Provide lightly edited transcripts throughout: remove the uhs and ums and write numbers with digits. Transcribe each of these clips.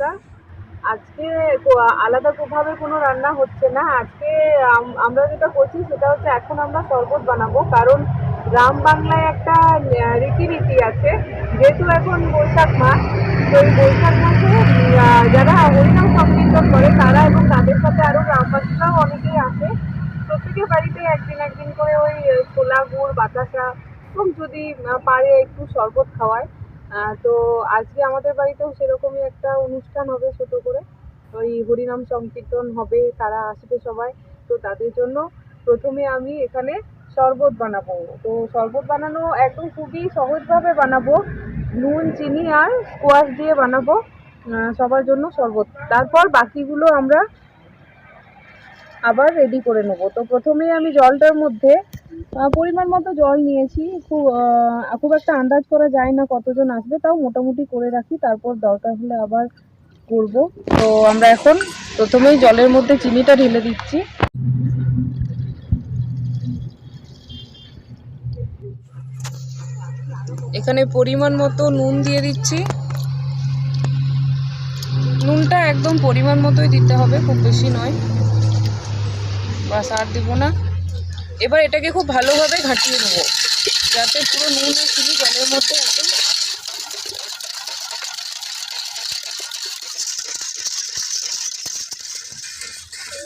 অবস্থা। আজকে আলাদাভাবে কোনো রান্না হচ্ছে না। আজকে আমরা যেটা করছি সেটা হচ্ছে এখন আমরা শরবত বানাবো, কারণ গ্রাম বাংলায় একটা রীতিনীতি আছে। যেহেতু এখন বৈশাখ মাস, তো এই বৈশাখ মাসে যারা হরিনাম সংকীর্তন করে তারা এবং তাদের সাথে আরো গ্রামবাসীরাও অনেকেই আসে। প্রত্যেকের বাড়িতে একদিন একদিন করে ওই ছোলা গুড় বাতাসা এবং যদি পারে একটু শরবত খাওয়ায়। তো আজকে আমাদের বাড়িতেও সেরকমই একটা অনুষ্ঠান হবে ছোট করে। ওই হরিনাম সংকীর্তন হবে, তারা আসবে সবাই। তো তাদের জন্য প্রথমে আমি এখানে শরবত বানাবো। তো শরবত বানানো একদম খুবই সহজভাবে বানাবো, নুন চিনি আর স্কোয়াশ দিয়ে বানাবো সবার জন্য শরবত। তারপর বাকিগুলো আমরা আবার রেডি করে নেবো। তো প্রথমেই আমি জলটার মধ্যে পরিমাণ মতো জল নিয়েছি। খুব একটা আন্দাজ করা যায় না কতজন আসবে, তাও মোটামুটি করে রাখি, তারপর দরকার হলে আবার করব। তো আমরা এখন প্রথমেই জলের মধ্যে চিনিটা ঢেলে দিচ্ছি। এখানে পরিমাণ মতো নুন দিয়ে দিচ্ছি। নুনটা একদম পরিমাণ মতোই দিতে হবে, খুব বেশি নয়, বাস আর দিব না। এবার এটাকে খুব ভালোভাবে ঘাঁটিয়ে নেবো যাতে পুরো নুন আর চিনি জলের মধ্যে একদম।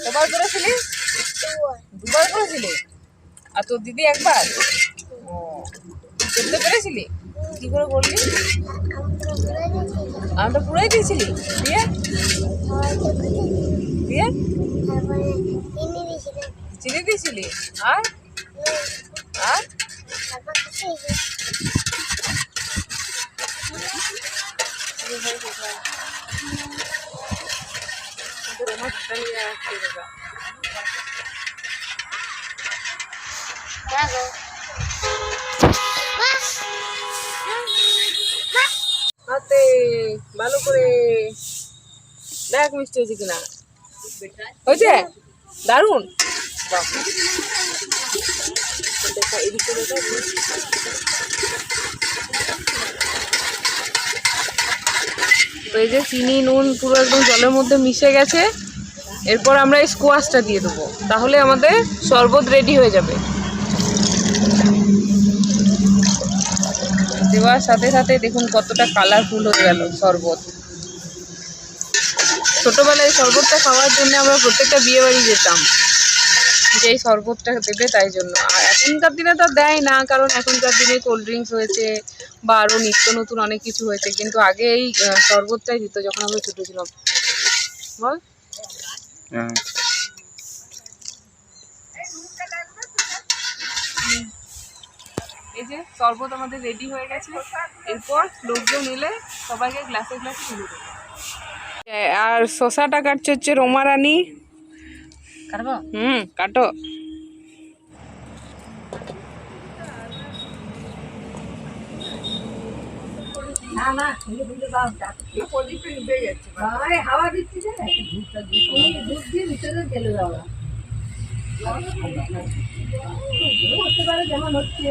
কবার করেছিলি? দুবার করেছিলি? আর তোর দিদি একবার? ও, করতে পেরেছিলি? কি করে করলি? আমটা পুরাই দিয়েছিলি? দিয়ে দিয়ে চিনি দিয়েছিলি? আর আর হাতে ভালো করে দেখ মিষ্টি হয়েছে কিনা। হয়েছে? দারুণ। এদিকে তো এই যে চিনি নুন পুরো একদম জলের মধ্যে মিশে গেছে। এরপর আমরা এই স্কোয়াশটা দিয়ে দেবো, তাহলে আমাদের শরবত রেডি হয়ে যাবে। দেওয়ার সাথে সাথে দেখুন কতটা কালারফুল হয়ে গেল শরবত। ছোটবেলায় এই শরবতটা খাওয়ার জন্য আমরা প্রত্যেকটা বিয়ে বাড়ি যেতাম, যে এই শরবতটা দেবে তাই জন্য। আর এখনকার দিনে তো দেয় না, কারণ এখনকার দিনে কোল্ড ড্রিঙ্কস হয়েছে বা আরও নিত্য নতুন অনেক কিছু হয়েছে, কিন্তু আগে এই শরবতটাই দিত যখন আমরা ছোটো ছিলাম। বল। এই যে শরবত আমাদের রেডি হয়ে গেছে। এরপর লোকজন এলে সবাইকে গ্লাসে গ্লাসে ঢেলে দেবো। আর শসাটা কাটছে হচ্ছে রোমা রানী। কাটবো? কাটো। হাওয়া দিচ্ছি যে দুধ দিয়ে ভিতরে গেলে যাওয়া হতে পারে, যেমন হচ্ছে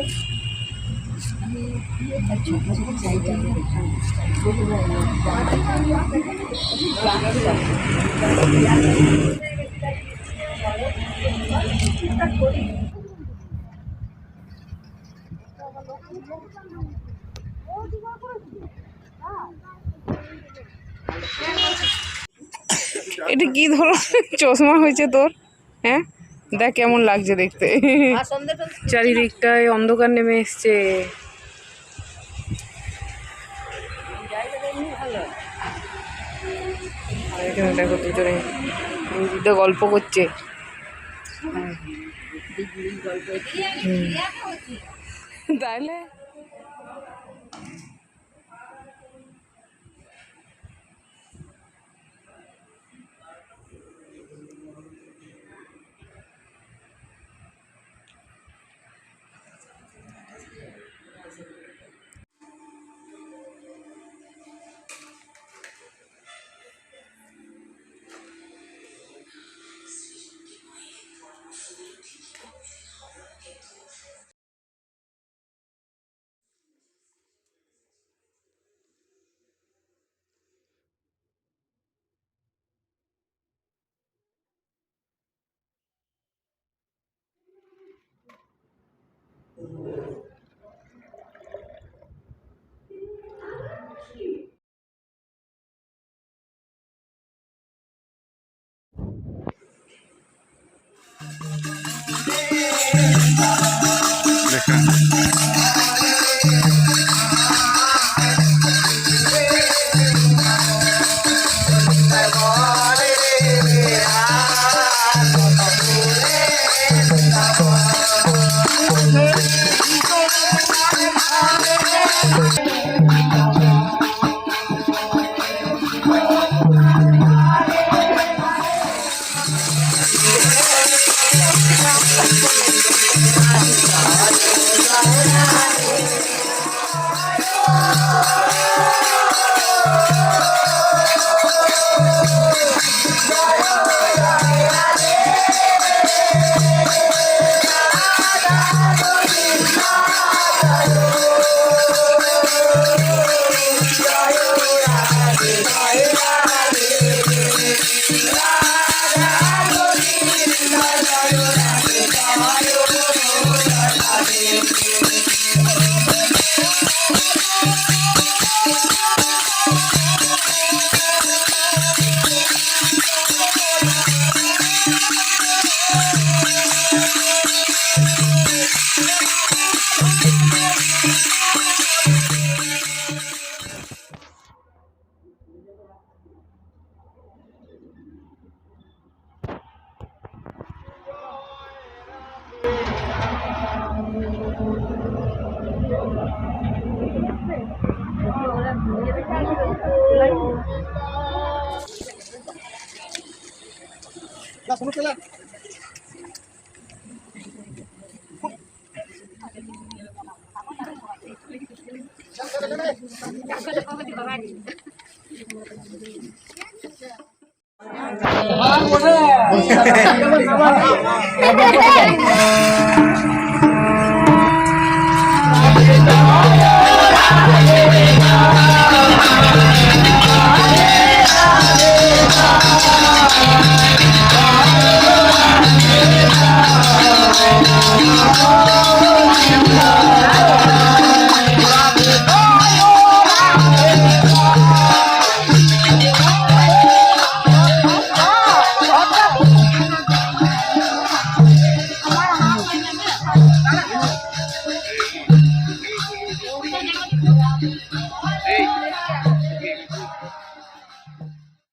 এটা কি ধরনের চশমা হয়েছে তোর? হ্যাঁ, দেখ কেমন লাগছে দেখতে। চারিদিকটায় অন্ধকার নেমে এসছে। এখানে দেখো দুজনে গল্প করছে। তাহলে